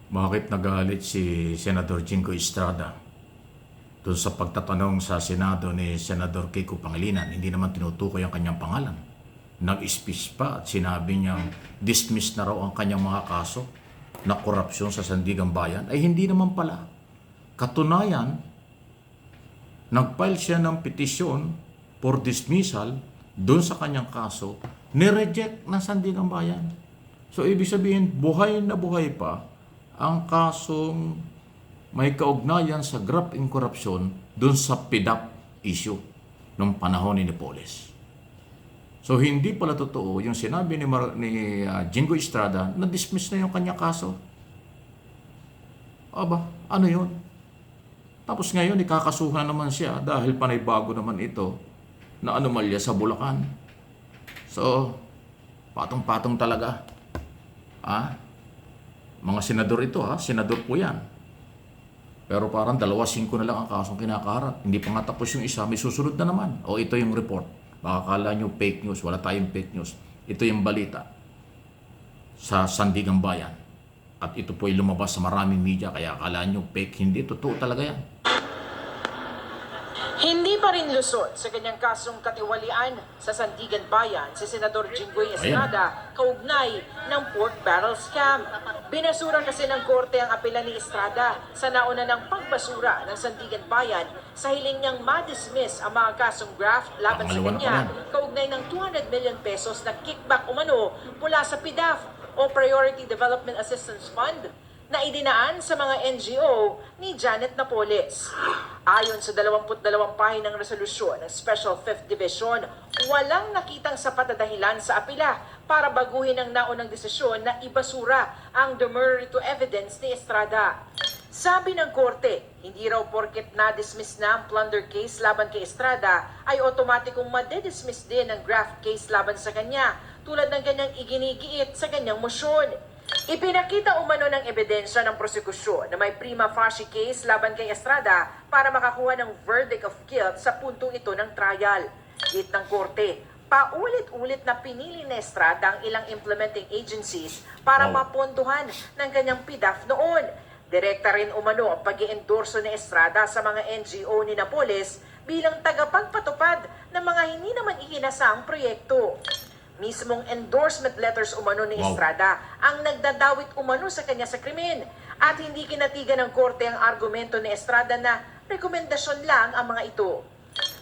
Bakit nagalit si Senador Jingo Estrada doon sa pagtatanong sa Senado ni Senador Kiko Pangilinan? Hindi naman tinutukoy ang kanyang pangalan. Nag-speech pa at sinabi niyang dismiss na raw ang kanyang mga kaso na korupsyon sa Sandigan Bayan. Ay hindi naman pala. Katunayan, nag-file siya ng petisyon for dismissal doon sa kanyang kaso, nireject ng Sandigan Bayan. So ibig sabihin, buhay na buhay pa ang kasong may kaugnayan sa graft and corruption dun sa PDAP issue nung panahon ni Napoles. So hindi pala totoo yung sinabi ni Jingo Estrada na dismiss na yung kanya kaso. Aba, ano yun? Tapos ngayon ikakasuhan naman siya dahil panaybago naman ito na anomalya sa Bulacan. So, patong-patong talaga. Mga senador ito senador po yan. Pero parang 2-5 na lang ang kasong kinakaharap. Hindi pa nga tapos yung isa, may susunod na naman. O ito yung report. Baka kala nyo fake news, wala tayong fake news. Ito yung balita sa Sandigan Bayan. At ito po ay lumabas sa maraming media, kaya akala nyo fake, hindi. Totoo talaga yan. Hindi pa rin lusot sa kanyang kasong katiwalian sa Sandigan Bayan si Senador Jinggoy Estrada kaugnay ng pork barrel scam. Binasura kasi ng korte ang apela ni Estrada sa nauna ng pagbasura ng Sandigan Bayan sa hiling niyang ma-dismiss ang mga kasong graft laban sa kanya kaugnay ng 200 million pesos na kickback umano mula sa PDAF o Priority Development Assistance Fund na idinaan sa mga NGO ni Janet Napoles. Ayon sa 22 pahinang resolusyon ng Special 5th Division, walang nakitang sapat na dahilan sa apela para baguhin ang naunang desisyon na ibasura ang demurrer to evidence ni Estrada. Sabi ng korte, hindi raw porket na-dismiss na ang plunder case laban kay Estrada ay otomatikong madedismiss din ang graft case laban sa kanya tulad ng kanyang iginigiit sa kanyang mosyon. Ipinakita umano ng ebidensya ng prosekusyon na may prima facie case laban kay Estrada para makakuha ng verdict of guilt sa puntong ito ng trial. Git ng korte, paulit-ulit na pinili ni Estrada ang ilang implementing agencies para mapondohan ng kanyang PDAF noon. Direkta rin umano ang pag-i-endorso ni Estrada sa mga NGO ni Napoles bilang tagapagpatupad ng mga hindi naman ikinasang proyekto. Mismong endorsement letters umano ni Estrada ang nagdadawit umano sa kanya sa krimen at hindi kinatigan ng korte ang argumento ni Estrada na rekomendasyon lang ang mga ito.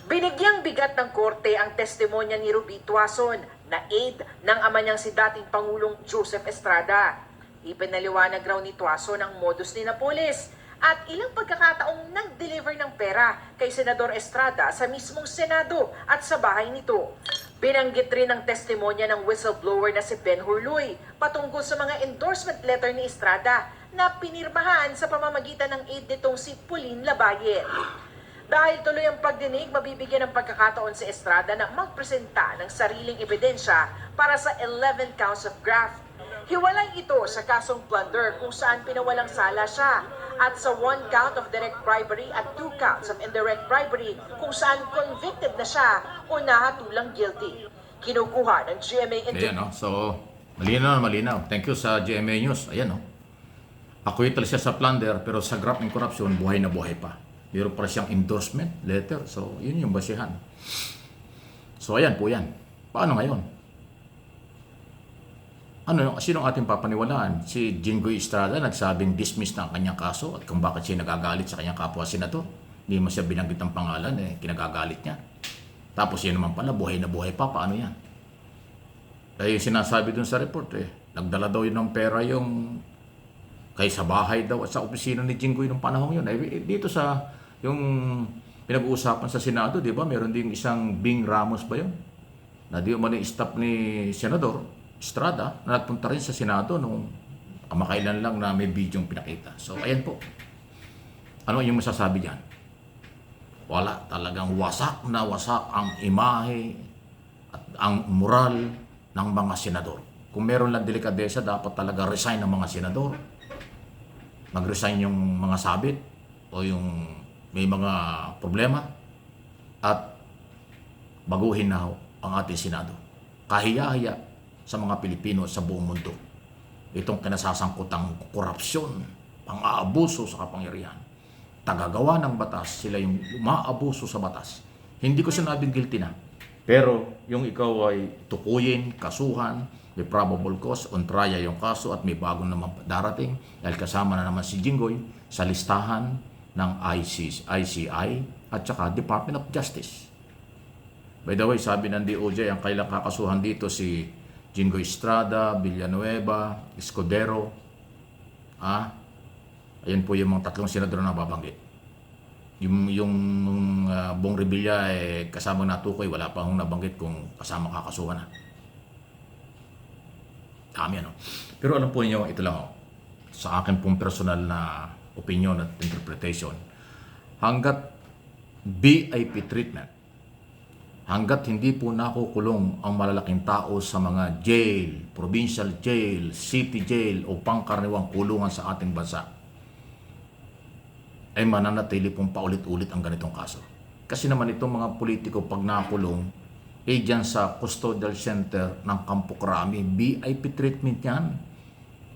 Binigyang bigat ng korte ang testimonya ni Ruby Tuason na aide ng ama niyang si dating Pangulong Joseph Estrada. Ipinaliwanag raw ni Tuason ang modus ni Napoles at ilang pagkakataong nag-deliver ng pera kay Senador Estrada sa mismong Senado at sa bahay nito. Binanggit rin ang testimonya ng whistleblower na si Ben Hurluy patungkol sa mga endorsement letter ni Estrada na pinirmahan sa pamamagitan ng aide nitong si Pauline Labayen. Dahil tuloy ang pagdinig, mabibigyan ng pagkakataon si Estrada na magpresenta ng sariling ebidensya para sa 11 counts of graft. Hiwalay ito sa kasong plunder kung saan pinawalang sala siya at sa 1 count of direct bribery at 2 counts of indirect bribery kung saan convicted na siya o nahatulang guilty. Kinukuha ng GMA Ayan, So, malinaw. Thank you sa GMA News. Ayan, Acquittal siya sa plunder pero sa graft and corruption, buhay na buhay pa. Meron pa siyang endorsement letter. So, yun yung basihan. So, ayan po yan. Paano ngayon? Sinong ating papaniwalaan? Si Jinggoy Estrada nagsabing dismiss na ang kanyang kaso at kung bakit siya nagagalit sa kanyang kapwa senador. Hindi mo siya binanggit ang pangalan, kinagagalit niya. Tapos yan naman pala, buhay na buhay pa. Paano yan? Dahil sinasabi dun sa report, nagdala daw yun ng pera yung kay sa bahay daw at sa opisina ni Jinggoy nung panahon yun. Dito sa yung pinag-uusapan sa Senado, di ba? Meron ding isang Bing Ramos ba yun? Na di umano yung staff ni Senador Estrada na nagpunta rin sa Senado nung kamakailan lang na may video pinakita. So, ayan po. Ano yung masasabi dyan? Wala, talagang wasak na wasak ang imahe at ang moral ng mga senador. Kung meron lang delikadesa, dapat talaga resign ng mga senador. Mag-resign yung mga sabit o yung may mga problema at baguhin na ang ating Senado. Kahiya-hiya sa mga Pilipino sa buong mundo itong kinasasangkutang korupsyon, pang-aabuso sa kapangyarihan. Tagagawa ng batas, sila yung umaabuso sa batas. Hindi ko sinabing guilty na. Pero yung ikaw ay tukuyin, kasuhan, may probable cause, on trial yung kaso at may bagong naman darating dahil kasama na naman si Jinggoy sa listahan ng ICI at saka Department of Justice. By the way, sabi ng DOJ, ang kailang kakasuhan dito si Jinggoy Estrada, Villanueva, Escudero. Ayan po yung mga tatlong senador na babanggit. Yung Bong Revilla kasama natukoy, wala pa akong nabanggit kung kasama kakasuhan na. Dami ano. Pero alam po niyo, ito lang sa akin pong personal na opinion at interpretation, hanggat VIP treatment, hanggat hindi po nakukulong ang malalaking tao sa mga jail, provincial jail, city jail o pangkaraniwang kulungan sa ating bansa, ay mananatili pong paulit-ulit ang ganitong kaso. Kasi naman itong mga politiko pag nakulong, dyan sa custodial center ng Campo Crame, VIP treatment yan.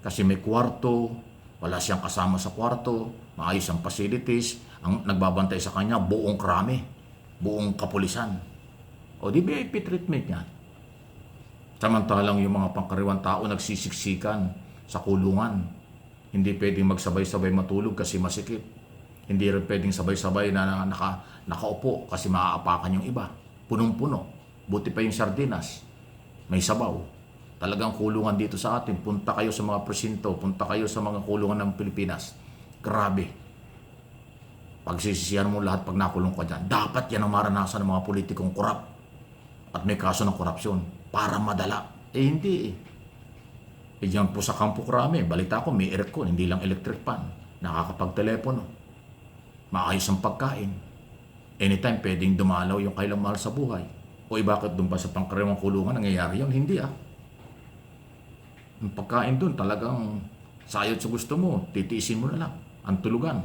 Kasi may kwarto, wala siyang kasama sa kwarto, maayos ang facilities, ang nagbabantay sa kanya, buong Crame, buong kapulisan. O di VIP treatment yan. Samantalang yung mga pangkaraniwang tao nagsisiksikan sa kulungan. Hindi pwedeng magsabay-sabay matulog kasi masikip. Hindi rin pwedeng sabay-sabay na nakaupo kasi maaapakan yung iba. Punong-puno. Buti pa yung sardinas. May sabaw. Talagang kulungan dito sa atin. Punta kayo sa mga presinto. Punta kayo sa mga kulungan ng Pilipinas. Grabe. Pagsisisihan mo lahat pag nakulong ka dyan. Dapat yan ang maranasan ng mga politikong korap. At may kaso ng korupsyon. Para madala. Hindi Diyan po sa Campo Crame, balita ko may aircon, hindi lang electric fan. Nakakapag-telepono. Maayos ang pagkain. Anytime pwedeng dumalaw yung kailang mahal sa buhay. O bakit doon ba sa pangkaraniwang kulungan nangyayari yun? Hindi Yung pagkain doon talagang sayod sa gusto mo, titiisin mo na lang. Ang tulugan.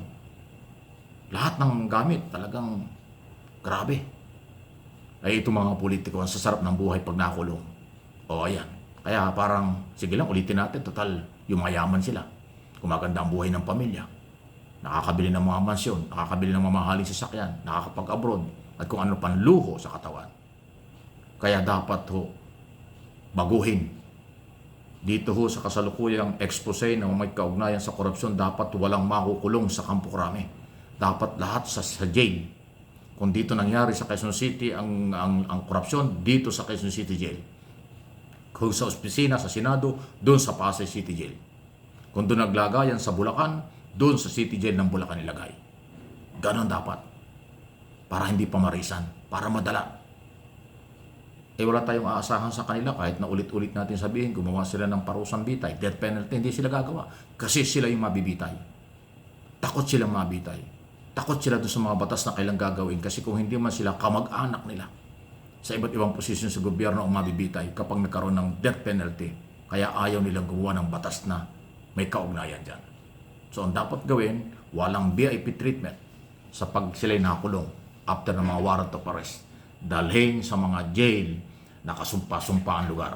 Lahat ng gamit talagang grabe. Ay itong mga politiko ang sasarap ng buhay pag nakulong. O ayan. Kaya parang, sige lang ulitin natin, total yung mayaman sila. Kumaganda ang buhay ng pamilya. Nakakabili ng mga mansyon, nakakabili ng mamahaling sasakyan, nakakapag-abroad, at kung ano pang luho sa katawan. Kaya dapat baguhin. Dito sa kasalukuyang expose na may kaugnayan sa korupsyon, dapat walang makukulong sa Campo Crame. Dapat lahat sa jail. Kung dito nangyari sa Quezon City ang korupsyon, dito sa Quezon City Jail. Kung sa opisina, sa Senado, doon sa Pasay City Jail. Kung doon naglagayan sa Bulacan, doon sa City Jail ng Bulacan ilagay. Ganon dapat. Para hindi pamarisan, para madala. Wala tayong aasahan sa kanila kahit na ulit-ulit natin sabihin, gumawa sila ng parusang bitay, death penalty, hindi sila gagawa. Kasi sila yung mabibitay. Takot silang mabitay. Takot sila doon sa mga batas na kailang gagawin kasi kung hindi man sila kamag-anak nila sa iba't ibang posisyon sa gobyerno ang mabibitay kapag nagkaroon ng death penalty. Kaya ayaw nilang gumawa ng batas na may kaugnayan dyan. So ang dapat gawin, walang VIP treatment sa pag sila'y nakulong after ng mga warrant of arrest. Dalhin sa mga jail na kasumpa-sumpa ang lugar.